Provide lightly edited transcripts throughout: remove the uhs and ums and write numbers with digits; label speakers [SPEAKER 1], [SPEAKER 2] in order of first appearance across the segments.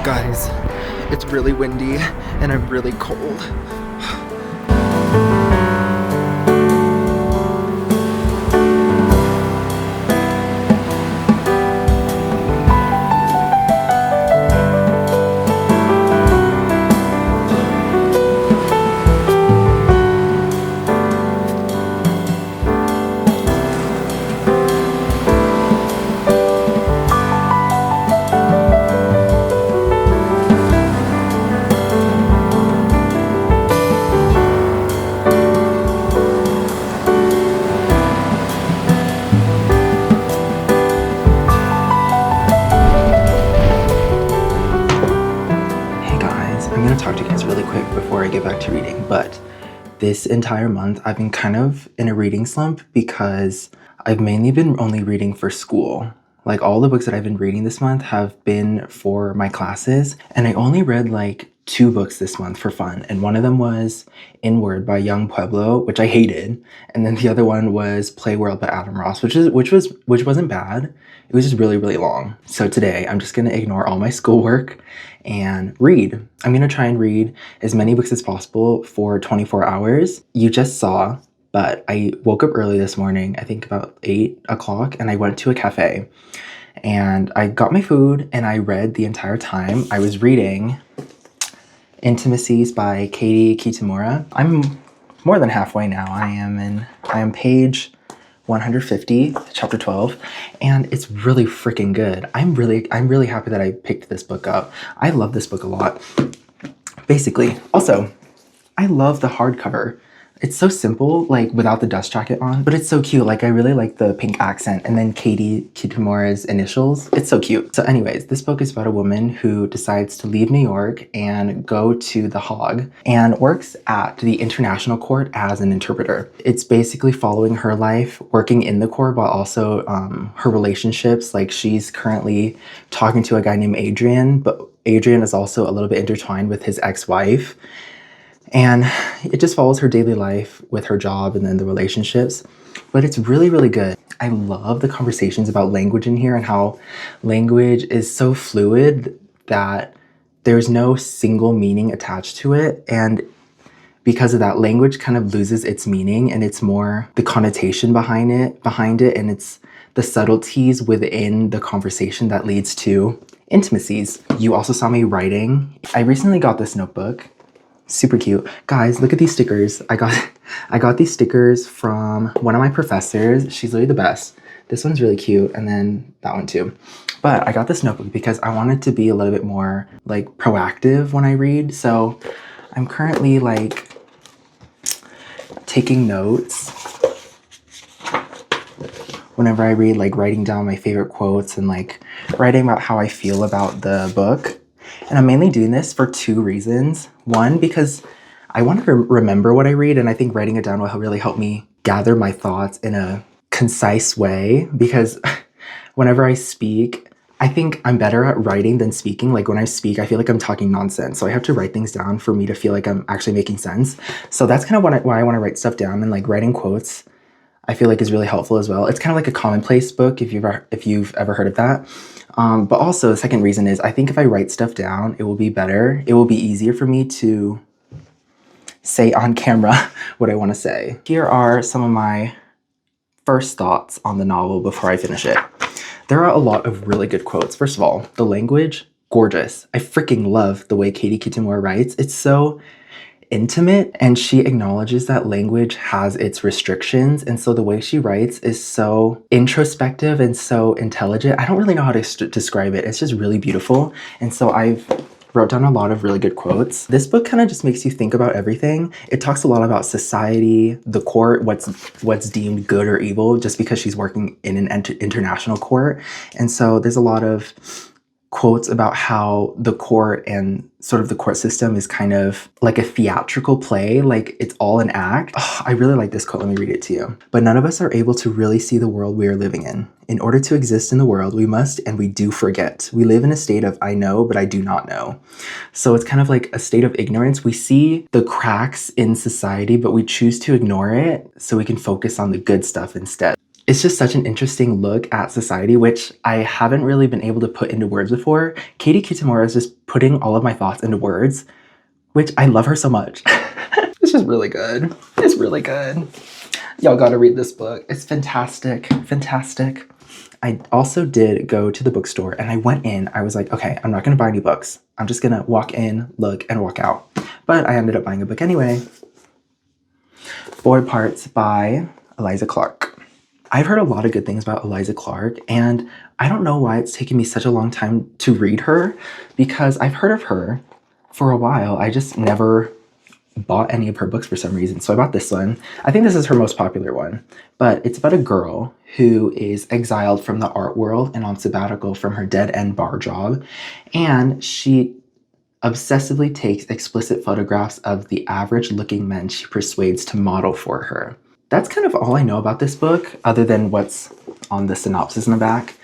[SPEAKER 1] Guys, it's really windy and I'm really cold. I'm going to talk to you guys really quick before I get back to reading, but this entire month I've been kind of in a reading slump because I've mainly been only reading for school. Like all the books that I've been reading this month have been for my classes, and I only read like 2 books this month for fun, and one of them was Inward by Young Pueblo, which I hated, and then the other one was Play World by Adam Ross, which wasn't bad. It was just really, really long. So today I'm just gonna ignore all my schoolwork and read. I'm gonna try and read as many books as possible for 24 hours. You just saw, but I woke up early this morning, I think about 8 o'clock, and I went to a cafe and I got my food and I read the entire time. I was reading Intimacies by Katie Kitamura. I'm more than halfway now. I am page 150, chapter 12, and it's really freaking good. I'm really happy that I picked this book up. I love this book a lot. Basically, also, I love the hardcover. It's so simple, like without the dust jacket on, but it's so cute. Like I really like the pink accent and then Katie Kitamura's initials. It's so cute. So anyways, this book is about a woman who decides to leave New York and go to the Hague and works at the International Court as an interpreter. It's basically following her life, working in the court, but also her relationships. Like she's currently talking to a guy named Adrian, but Adrian is also a little bit intertwined with his ex-wife. And it just follows her daily life with her job and then the relationships. But it's really, really good. I love the conversations about language in here and how language is so fluid that there's no single meaning attached to it. And because of that, language kind of loses its meaning and it's more the connotation behind it, and it's the subtleties within the conversation that leads to intimacies. You also saw me writing. I recently got this notebook. Super cute. Guys, look at these stickers. I got these stickers from one of my professors. She's literally the best. This one's really cute, and then that one too. But I got this notebook because I wanted to be a little bit more like proactive when I read. So I'm currently like taking notes whenever I read, like writing down my favorite quotes and like writing about how I feel about the book. And I'm mainly doing this for 2 reasons. One, because I want to remember what I read, and I think writing it down will really help me gather my thoughts in a concise way, because whenever I speak, I think I'm better at writing than speaking. Like when I speak, I feel like I'm talking nonsense. So I have to write things down for me to feel like I'm actually making sense. So that's kind of why I want to write stuff down, and like writing quotes, I feel like is really helpful as well. It's kind of like a commonplace book if you've ever heard of that. But also the second reason is I think if I write stuff down, it will be better. It will be easier for me to say on camera what I want to say. Here are some of my first thoughts on the novel before I finish it. There are a lot of really good quotes. First of all, the language, gorgeous. I freaking love the way Katie Kitamura writes. It's so intimate, and she acknowledges that language has its restrictions, and so the way she writes is so introspective and so intelligent. I don't really know how to describe it. It's just really beautiful, and so I've wrote down a lot of really good quotes. This book kind of just makes you think about everything. It talks a lot about society, the court, what's deemed good or evil, just because she's working in an international court, and so there's a lot of quotes about how the court and sort of the court system is kind of like a theatrical play, like it's all an act. Oh, I really like this quote. Let me read it to you. But none of us are able to really see the world we are living in. In order to exist in the world, we must and we do forget. We live in a state of I know, but I do not know. So it's kind of like a state of ignorance. We see the cracks in society, but we choose to ignore it so we can focus on the good stuff instead. It's just such an interesting look at society, which I haven't really been able to put into words before. Katie Kitamura is just putting all of my thoughts into words, which I love her so much. It's just really good. It's really good. Y'all gotta read this book. It's fantastic, fantastic. I also did go to the bookstore and I went in. I was like, okay, I'm not gonna buy any books. I'm just gonna walk in, look, and walk out. But I ended up buying a book anyway. Boy Parts by Eliza Clark. I've heard a lot of good things about Eliza Clark, and I don't know why it's taken me such a long time to read her, because I've heard of her for a while. I just never bought any of her books for some reason. So I bought this one. I think this is her most popular one, but it's about a girl who is exiled from the art world and on sabbatical from her dead-end bar job. And she obsessively takes explicit photographs of the average-looking men she persuades to model for her. That's kind of all I know about this book, other than what's on the synopsis in the back.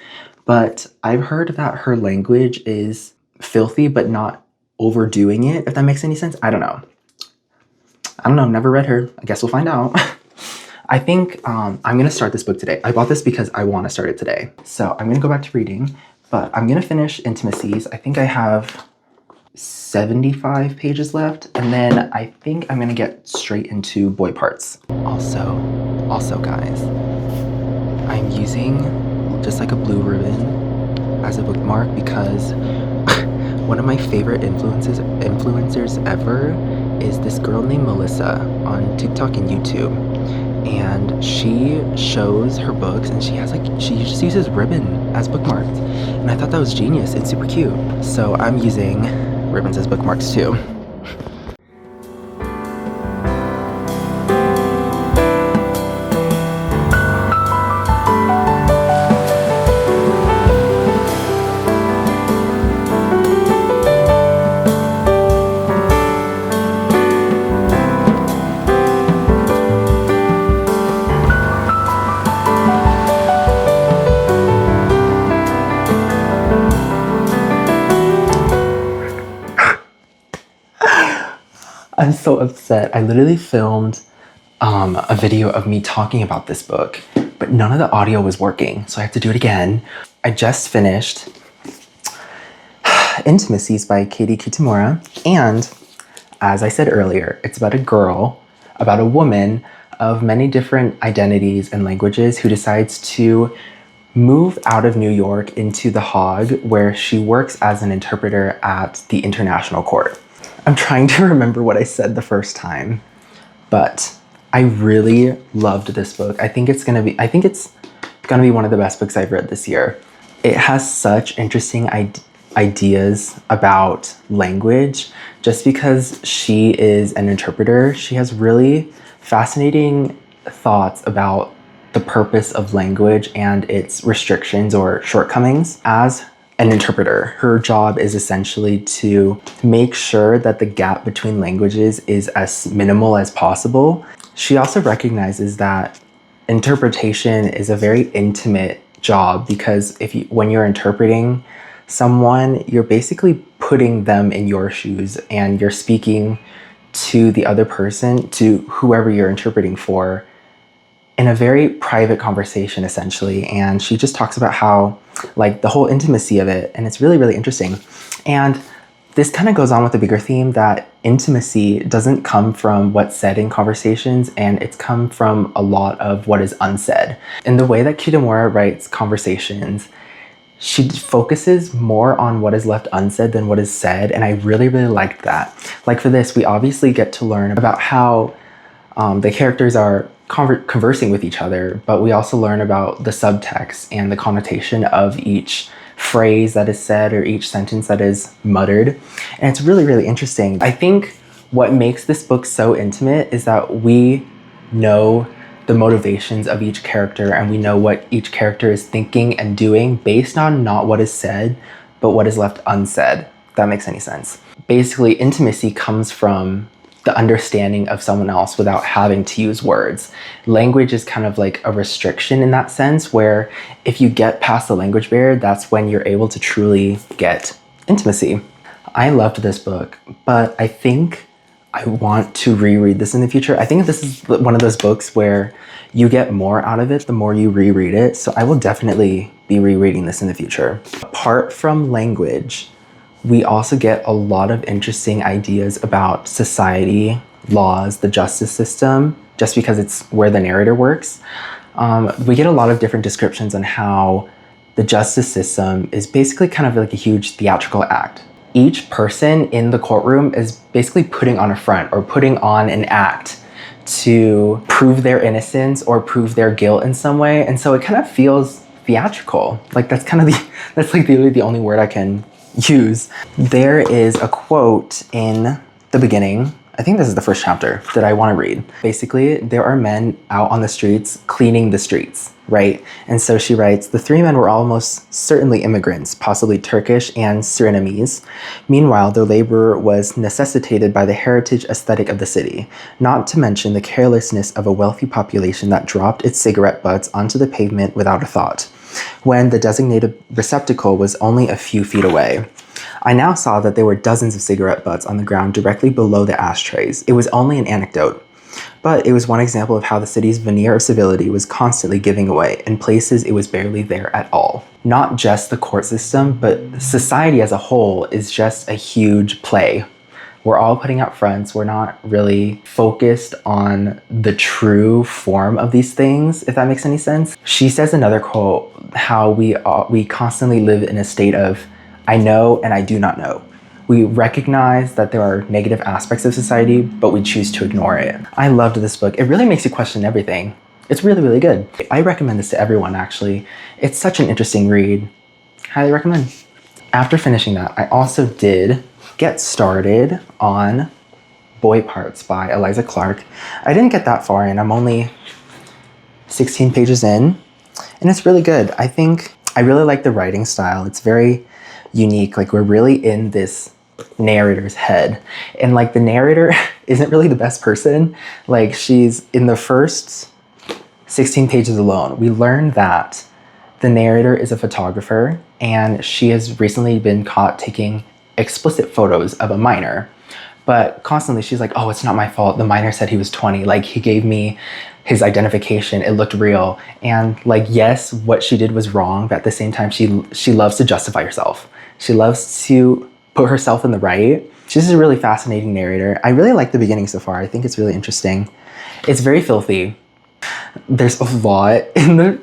[SPEAKER 1] But I've heard that her language is filthy, but not overdoing it, if that makes any sense. I don't know. I've never read her. I guess we'll find out. I think I'm gonna start this book today. I bought this because I wanna start it today. So I'm gonna go back to reading, but I'm gonna finish Intimacies. I think I have 75 pages left, and then I think I'm gonna get straight into Boy Parts. Also guys, I'm using just like a blue ribbon as a bookmark because one of my favorite influencers ever is this girl named Melissa on TikTok and YouTube, and she shows her books and she just uses ribbon as bookmarks, and I thought that was genius. It's super cute. So I'm using ribbons as bookmarks too. I'm so upset. I literally filmed a video of me talking about this book, but none of the audio was working, so I have to do it again. I just finished Intimacies by Katie Kitamura, and as I said earlier, it's about a woman of many different identities and languages who decides to move out of New York into The Hague, where she works as an interpreter at the International Court. I'm trying to remember what I said the first time, but I really loved this book. I think it's gonna be one of the best books I've read this year. It has such interesting ideas about language. Just because she is an interpreter, she has really fascinating thoughts about the purpose of language and its restrictions or shortcomings. As an interpreter, her job is essentially to make sure that the gap between languages is as minimal as possible. She also recognizes that interpretation is a very intimate job, because when you're interpreting someone, you're basically putting them in your shoes and you're speaking to the other person, to whoever you're interpreting for, in a very private conversation, essentially. And she just talks about how, like, the whole intimacy of it, and it's really, really interesting. And this kind of goes on with the bigger theme that intimacy doesn't come from what's said in conversations, and it's come from a lot of what is unsaid. In the way that Kitamura writes conversations, she focuses more on what is left unsaid than what is said, and I really, really liked that. Like for this, we obviously get to learn about how the characters are conversing with each other, but we also learn about the subtext and the connotation of each phrase that is said or each sentence that is muttered. And it's really, really interesting. I think what makes this book so intimate is that we know the motivations of each character, and we know what each character is thinking and doing based on not what is said, but what is left unsaid, if that makes any sense. Basically, intimacy comes from the understanding of someone else without having to use words. Language is kind of like a restriction in that sense, where if you get past the language barrier, that's when you're able to truly get intimacy. I loved this book, but I think I want to reread this in the future. I think this is one of those books where you get more out of it the more you reread it, so I will definitely be rereading this in the future. Apart from language, We also get a lot of interesting ideas about society, laws, the justice system, just because it's where the narrator works. We get a lot of different descriptions on how the justice system is basically kind of like a huge theatrical act. Each person in the courtroom is basically putting on a front or putting on an act to prove their innocence or prove their guilt in some way. And so it kind of feels theatrical. Like that's like really the only word I can use. There is a quote in the beginning, I think this is the first chapter, that I want to read. Basically, there are men out on the streets cleaning the streets, right? And so she writes, the three men were almost certainly immigrants, possibly Turkish and Surinamese. Meanwhile, their labor was necessitated by the heritage aesthetic of the city, not to mention the carelessness of a wealthy population that dropped its cigarette butts onto the pavement without a thought, when the designated receptacle was only a few feet away. I now saw that there were dozens of cigarette butts on the ground directly below the ashtrays. It was only an anecdote, but it was one example of how the city's veneer of civility was constantly giving away. In places, it was barely there at all. Not just the court system, but society as a whole is just a huge play. We're all putting up fronts. We're not really focused on the true form of these things, if that makes any sense. She says another quote, how we constantly live in a state of I know and I do not know. We recognize that there are negative aspects of society, but we choose to ignore it. I loved this book. It really makes you question everything. It's really, really good. I recommend this to everyone, actually. It's such an interesting read. Highly recommend. After finishing that, I also did get started on Boy Parts by Eliza Clark. I didn't get that far in. I'm only 16 pages in, and it's really good. I really like the writing style. It's very unique. Like, we're really in this narrator's head, and like the narrator isn't really the best person. Like, she's in the first 16 pages alone, we learn that the narrator is a photographer, and she has recently been caught taking explicit photos of a minor. But constantly she's like, oh, it's not my fault. The minor said he was 20. Like, he gave me his identification. It looked real. And like, yes, what she did was wrong, but at the same time, she loves to justify herself. She loves to put herself in the right. She's a really fascinating narrator. I really like the beginning so far. I think it's really interesting. It's very filthy. There's a lot in the...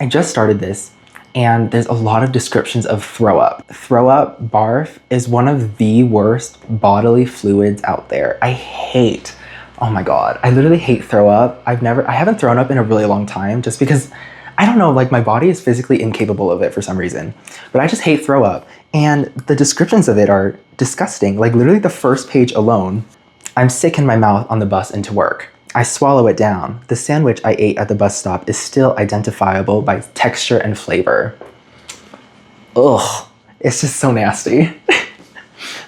[SPEAKER 1] I just started this, and there's a lot of descriptions of throw up. Throw up, barf, is one of the worst bodily fluids out there. Oh my God, I literally hate throw up. I haven't thrown up in a really long time, just because, I don't know, like my body is physically incapable of it for some reason. But I just hate throw up. And the descriptions of it are disgusting. Like, literally the first page alone, I'm sick in my mouth on the bus into work. I swallow it down. The sandwich I ate at the bus stop is still identifiable by texture and flavor. Ugh, it's just so nasty.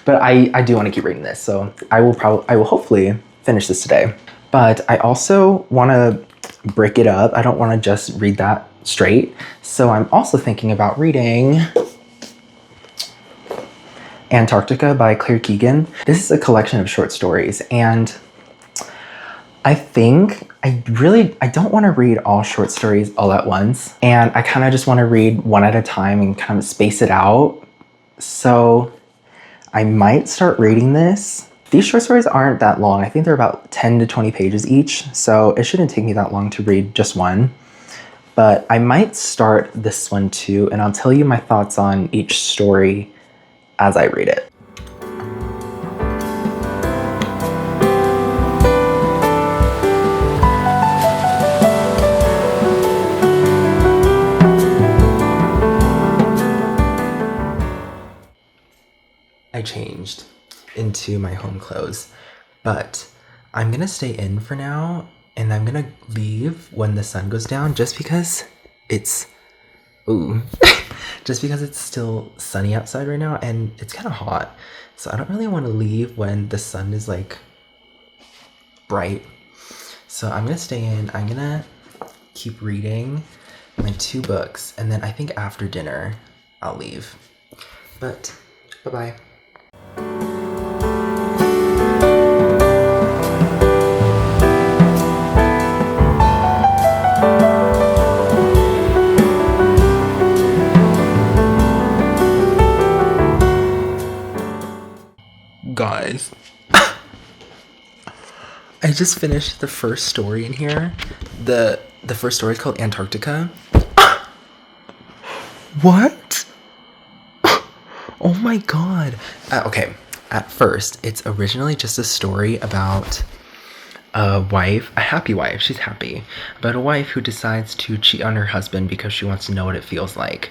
[SPEAKER 1] But I do want to keep reading this, so I will hopefully finish this today. But I also want to break it up. I don't want to just read that straight. So I'm also thinking about reading Antarctica by Claire Keegan. This is a collection of short stories, and I think I don't want to read all short stories all at once, and I kind of just want to read one at a time and kind of space it out. So I might start reading this. These short stories aren't that long. I think they're about 10 to 20 pages each, so it shouldn't take me that long to read just one. But I might start this one too, and I'll tell you my thoughts on each story as I read it. I changed into my home clothes, but I'm gonna stay in for now, and I'm gonna leave when the sun goes down, just because it's just because it's still sunny outside right now, and it's kind of hot, so I don't really want to leave when the sun is like bright. So I'm gonna stay in. I'm gonna keep reading my 2 books, and then I think after dinner I'll leave. But bye-bye. Guys, I just finished the first story in here. The first story is called Antarctica. What? Oh my god. Okay, at first, it's originally just a story about a wife, a happy wife, she's happy, about a wife who decides to cheat on her husband because she wants to know what it feels like.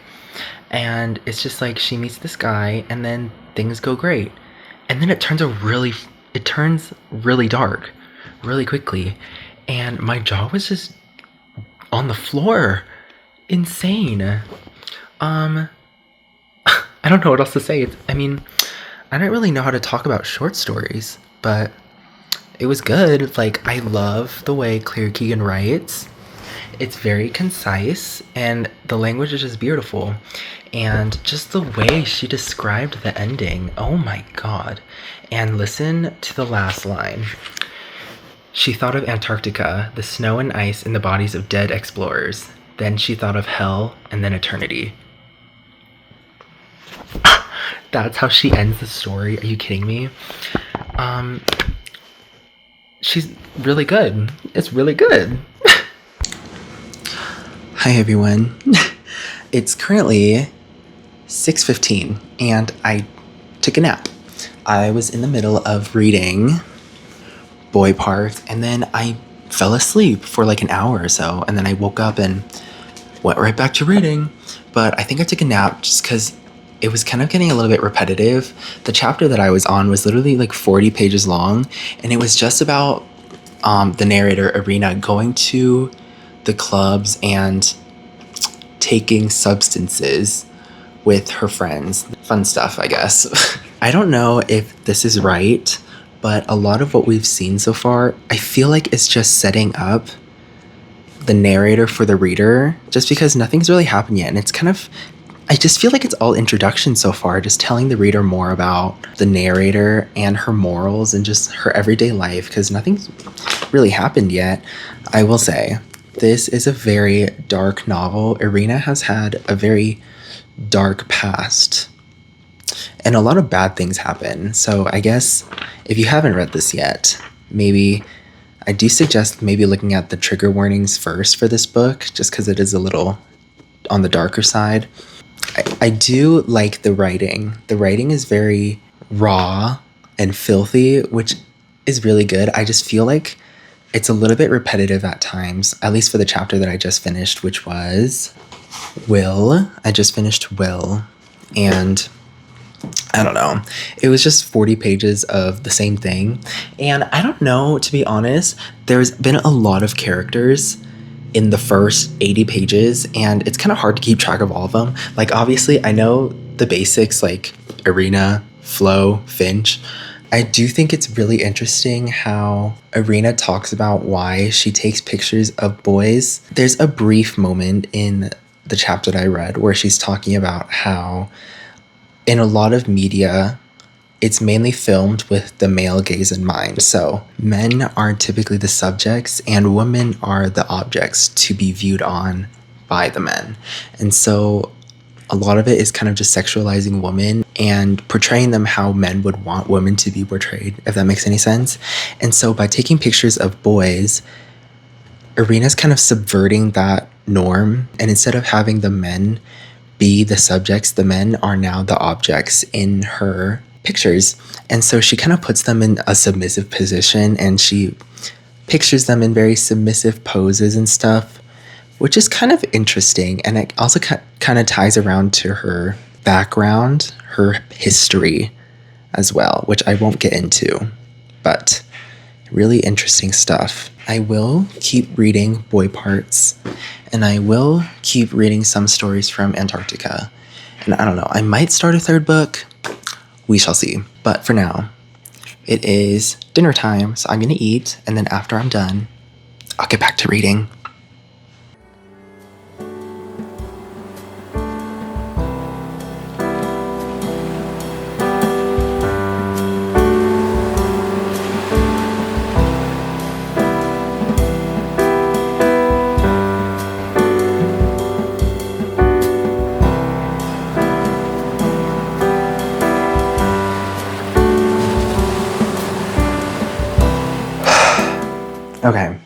[SPEAKER 1] And it's just like she meets this guy and then things go great. And then it turns really dark really quickly. And my jaw was just on the floor. Insane. I don't know what else to say. I don't really know how to talk about short stories, but it was good. Like, I love the way Claire Keegan writes. It's very concise, and the language is just beautiful. And just the way she described the ending, oh my god. And listen to the last line. She thought of Antarctica, the snow and ice in the bodies of dead explorers. Then she thought of hell, and then eternity. That's how she ends the story. Are you kidding me? She's really good. It's really good. Hi everyone. It's currently 6:15 and I took a nap. I was in the middle of reading Boy Part and then I fell asleep for like an hour or so, and then I woke up and went right back to reading. But I think I took a nap just because it was kind of getting a little bit repetitive. The chapter that I was on was literally like 40 pages long, and it was just about the narrator, Irina, going to the clubs and taking substances with her friends. Fun stuff, I guess. I don't know if this is right, but a lot of what we've seen so far, I feel like it's just setting up the narrator for the reader, just because nothing's really happened yet. And it's kind of, I just feel like it's all introduction so far, just telling the reader more about the narrator and her morals and just her everyday life, because nothing's really happened yet. I will say, this is a very dark novel. Irina has had a very dark past, and a lot of bad things happen. So I guess if you haven't read this yet, maybe I do suggest maybe looking at the trigger warnings first for this book, just because it is a little on the darker side. I do like the writing. The writing is very raw and filthy, which is really good. I just feel like it's a little bit repetitive at times, at least for the chapter that I just finished, which was Will. I just finished Will, and I don't know. It was just 40 pages of the same thing. And I don't know, to be honest, there's been a lot of characters in the first 80 pages, and it's kind of hard to keep track of all of them. Like, obviously, I know the basics, like Irina, Flo, Finch. I do think it's really interesting how Irina talks about why she takes pictures of boys. There's a brief moment in the chapter that I read where she's talking about how in a lot of media, it's mainly filmed with the male gaze in mind. So men are typically the subjects and women are the objects to be viewed on by the men. And so a lot of it is kind of just sexualizing women and portraying them how men would want women to be portrayed, if that makes any sense. And so by taking pictures of boys, Irina's kind of subverting that norm. And instead of having the men be the subjects, the men are now the objects in her pictures. And so she kind of puts them in a submissive position, and she pictures them in very submissive poses and stuff, which is kind of interesting. And it also kind of ties around to her background, her history as well, which I won't get into, but really interesting stuff. I will keep reading Boy Parts, and I will keep reading some stories from Antarctica. And I don't know, I might start a third book. We shall see. But for now, it is dinner time, so I'm going to eat, and then after I'm done, I'll get back to reading. Okay,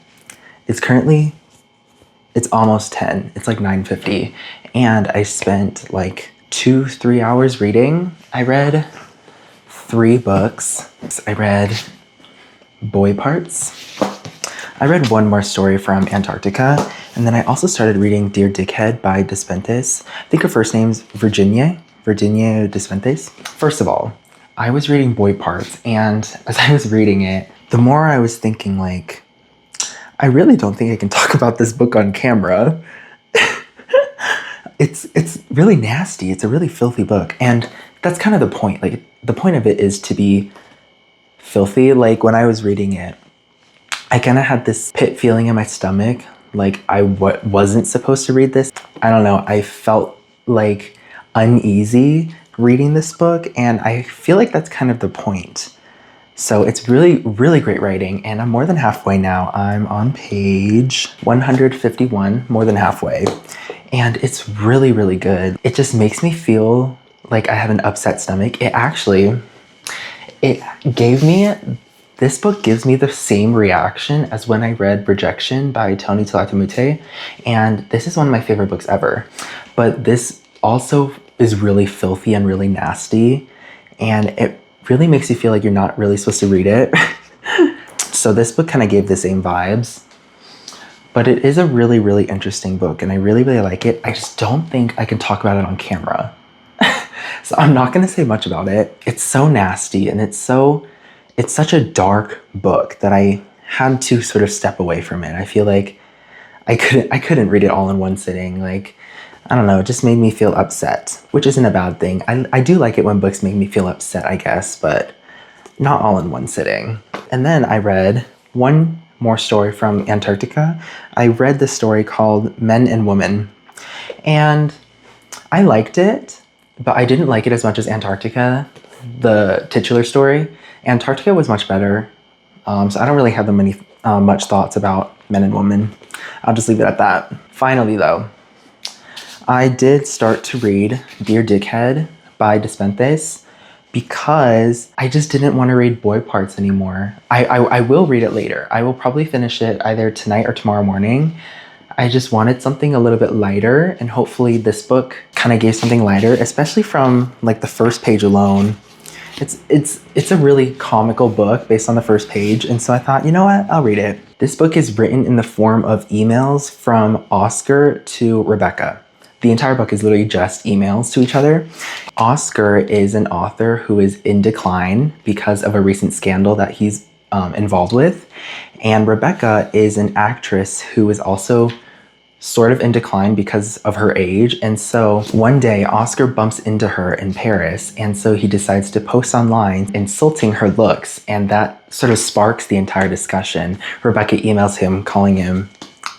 [SPEAKER 1] it's almost 10. It's like 9:50, and I spent like 2-3 hours reading. I read 3 books. I read Boy Parts. I read one more story from Antarctica, and then I also started reading Dear Dickhead by Despentes. I think her first name's Virginia Despentes. First of all, I was reading Boy Parts, and as I was reading it, the more I was thinking, like, I really don't think I can talk about this book on camera. It's really nasty. It's a really filthy book, and that's kind of the point. Like, the point of it is to be filthy. Like, when I was reading it, I kind of had this pit feeling in my stomach, like I wasn't supposed to read this. I don't know, I felt like uneasy reading this book, and I feel like that's kind of the point. So it's really, really great writing, and I'm more than halfway now. I'm on page 151, more than halfway, and it's really, really good. It just makes me feel like I have an upset stomach. This book gives me the same reaction as when I read Rejection by Tony Talatamute, and this is one of my favorite books ever. But this also is really filthy and really nasty, and it really makes you feel like you're not really supposed to read it. So this book kind of gave the same vibes, but it is a really, really interesting book, and I really, really like it. I just don't think I can talk about it on camera. So I'm not going to say much about it. It's so nasty, and it's such a dark book that I had to sort of step away from it. I feel like I couldn't read it all in one sitting. Like, I don't know, it just made me feel upset, which isn't a bad thing. I do like it when books make me feel upset, I guess, but not all in one sitting. And then I read one more story from Antarctica. I read the story called Men and Women, and I liked it, but I didn't like it as much as Antarctica, the titular story. Antarctica was much better, so I don't really have much thoughts about Men and Women. I'll just leave it at that. Finally, though, I did start to read Dear Dickhead by Despentes because I just didn't want to read Boy Parts anymore. I will read it later. I will probably finish it either tonight or tomorrow morning. I just wanted something a little bit lighter, and hopefully this book kind of gave something lighter, especially from like the first page alone. It's a really comical book based on the first page, and so I thought, you know what, I'll read it. This book is written in the form of emails from Oscar to Rebecca. The entire book is literally just emails to each other. Oscar is an author who is in decline because of a recent scandal that he's involved with, and Rebecca is an actress who is also sort of in decline because of her age. And so one day Oscar bumps into her in Paris, and so he decides to post online insulting her looks, and that sort of sparks the entire discussion. Rebecca emails him calling him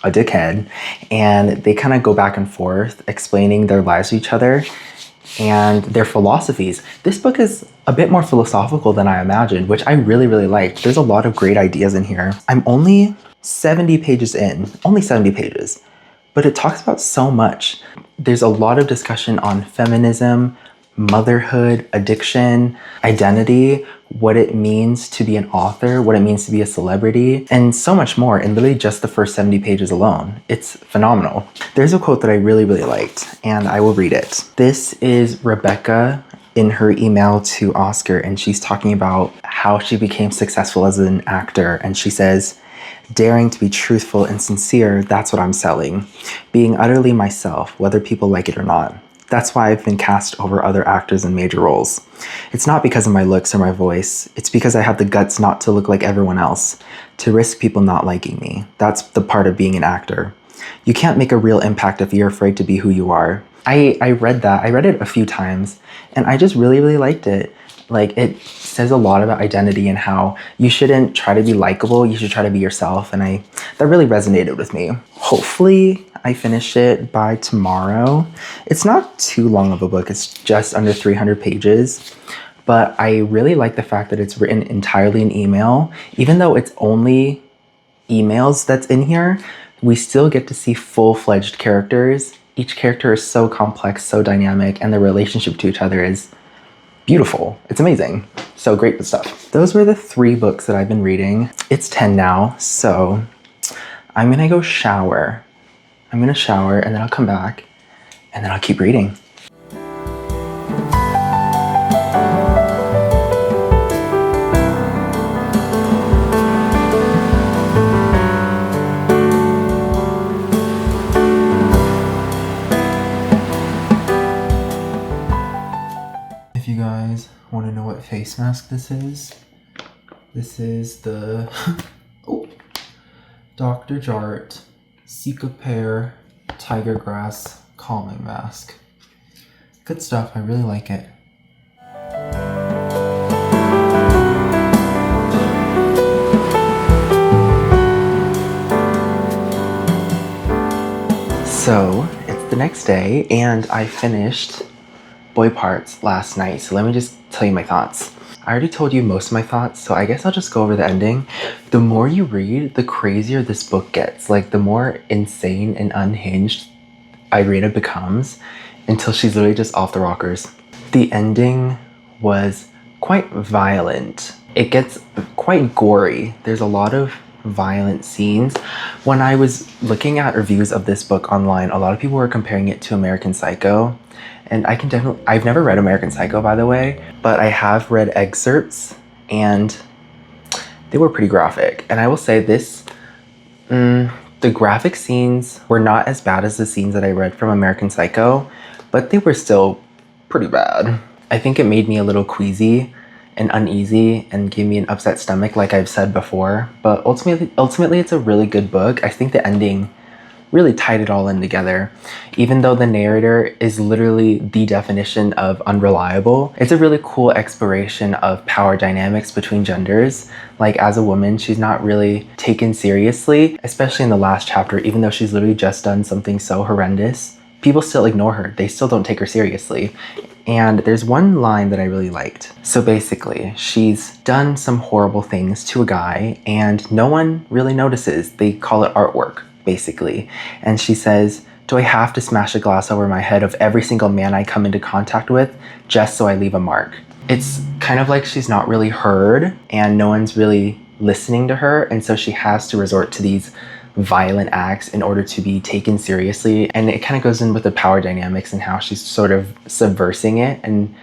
[SPEAKER 1] a dickhead, and they kind of go back and forth explaining their lives to each other and their philosophies. This book is a bit more philosophical than I imagined, which I really, really liked. There's a lot of great ideas in here. I'm only 70 pages in, only 70 pages. But it talks about so much. There's a lot of discussion on feminism, motherhood, addiction, identity, what it means to be an author, what it means to be a celebrity, and so much more in literally just the first 70 pages alone. It's phenomenal. There's a quote that I really, really liked, and I will read it. This is Rebecca in her email to Oscar, and she's talking about how she became successful as an actor, and she says, "Daring to be truthful and sincere, that's what I'm selling. Being utterly myself, whether people like it or not. That's why I've been cast over other actors in major roles. It's not because of my looks or my voice. It's because I have the guts not to look like everyone else, to risk people not liking me. That's the part of being an actor. You can't make a real impact if you're afraid to be who you are." I read that. I read it a few times, and I just really, really liked it. Like, it says a lot about identity and how you shouldn't try to be likable, you should try to be yourself, and that really resonated with me. Hopefully I finish it by tomorrow. It's not too long of a book, it's just under 300 pages, but I really like the fact that it's written entirely in email. Even though it's only emails that's in here, we still get to see full-fledged characters. Each character is so complex, so dynamic, and the relationship to each other is beautiful. It's amazing. So great stuff. Those were the 3 books that I've been reading. It's 10 now, so I'm gonna go shower. I'm gonna shower and then I'll come back and then I'll keep reading. If you guys want to know what face mask this is the oh, Dr. Jart Cicapair Tiger Grass Calming Mask. Good stuff, I really like it. So, it's the next day and I finished Boy Parts last night, so let me just tell you my thoughts. I already told you most of my thoughts, so I guess I'll just go over the ending. The more you read, the crazier this book gets. Like, the more insane and unhinged Irina becomes until she's literally just off the rockers. The ending was quite violent. It gets quite gory. There's a lot of violent scenes. When I was looking at reviews of this book online, a lot of people were comparing it to American Psycho. And I've never read American Psycho, by the way, but I have read excerpts and they were pretty graphic. And I will say this, the graphic scenes were not as bad as the scenes that I read from American Psycho, but they were still pretty bad. I think it made me a little queasy and uneasy and gave me an upset stomach, like I've said before. But ultimately it's a really good book. I think the ending really tied it all in together. Even though the narrator is literally the definition of unreliable, it's a really cool exploration of power dynamics between genders. Like, as a woman, she's not really taken seriously, especially in the last chapter. Even though she's literally just done something so horrendous, people still ignore her. They still don't take her seriously. And there's one line that I really liked. So basically, she's done some horrible things to a guy and no one really notices. They call it artwork, basically. And she says, "Do I have to smash a glass over my head of every single man I come into contact with just so I leave a mark?" It's kind of like she's not really heard and no one's really listening to her, and so she has to resort to these violent acts in order to be taken seriously. And it kind of goes in with the power dynamics and how she's sort of subversing it, and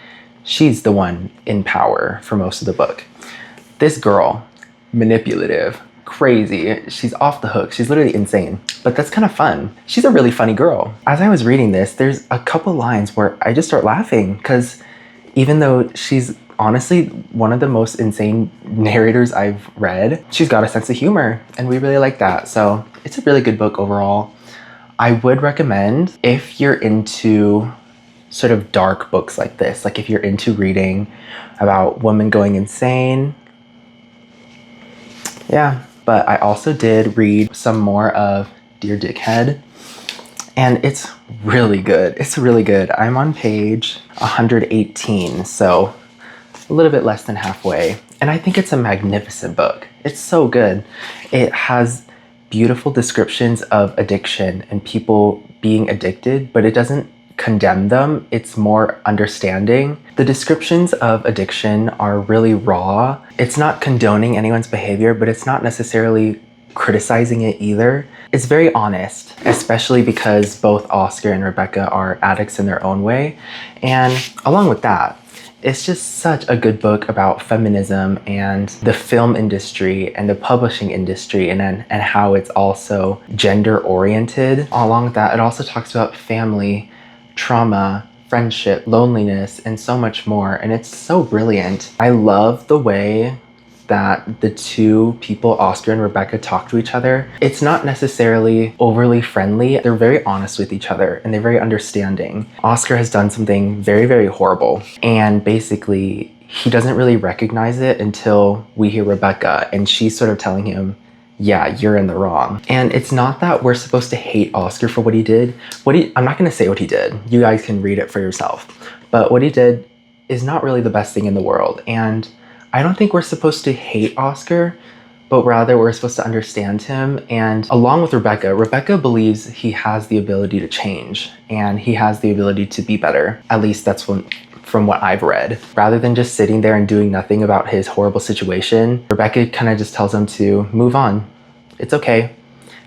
[SPEAKER 1] she's the one in power for most of the book. This girl, manipulative, crazy, she's off the hook, she's literally insane, but that's kind of fun. She's a really funny girl. As I was reading this, there's a couple lines where I just start laughing because even though she's honestly one of the most insane narrators I've read, she's got a sense of humor and we really like that. So it's a really good book overall. I would recommend if you're into sort of dark books like this, like if you're into reading about women going insane. Yeah, but I also did read some more of Dear Dickhead and it's really good. It's really good. I'm on page 118, so a little bit less than halfway. And I think it's a magnificent book. It's so good. It has beautiful descriptions of addiction and people being addicted, but it doesn't condemn them. It's more understanding. The descriptions of addiction are really raw. It's not condoning anyone's behavior, but it's not necessarily criticizing it either. It's very honest, especially because both Oscar and Rebecca are addicts in their own way. And along with that, it's just such a good book about feminism and the film industry and the publishing industry and how it's also gender oriented. Along with that, it also talks about family, trauma, friendship, loneliness, and so much more. And it's so brilliant. I love the way that the two people, Oscar and Rebecca, talk to each other. It's not necessarily overly friendly. They're very honest with each other and they're very understanding. Oscar has done something very, very horrible. And basically, he doesn't really recognize it until we hear Rebecca and she's sort of telling him, yeah, you're in the wrong. And it's not that we're supposed to hate Oscar for what he did. I'm not gonna say what he did. You guys can read it for yourself. But what he did is not really the best thing in the world. And I don't think we're supposed to hate Oscar, but rather we're supposed to understand him. And along with Rebecca, Rebecca believes he has the ability to change and he has the ability to be better. At least that's from what I've read. Rather than just sitting there and doing nothing about his horrible situation, Rebecca kind of just tells him to move on. It's okay.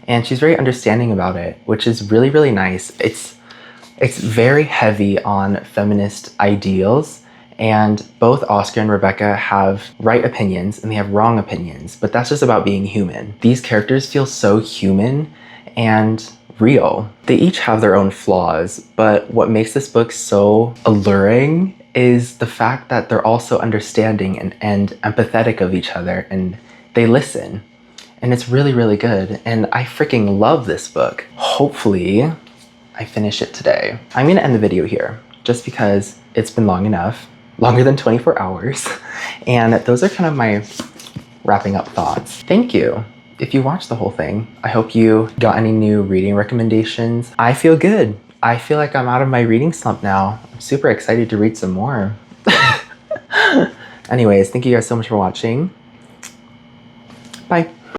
[SPEAKER 1] and she's very understanding about it, which is really, really nice. It's very heavy on feminist ideals, and both Oscar and Rebecca have right opinions and they have wrong opinions, but that's just about being human. These characters feel so human and real. They each have their own flaws, but what makes this book so alluring is the fact that they're also understanding and empathetic of each other, and they listen. And it's really, really good. And I freaking love this book. Hopefully, I finish it today. I'm gonna end the video here just because it's been long enough, longer than 24 hours. And those are kind of my wrapping up thoughts. Thank you. If you watched the whole thing, I hope you got any new reading recommendations. I feel good. I feel like I'm out of my reading slump now. I'm super excited to read some more. Anyways, thank you guys so much for watching.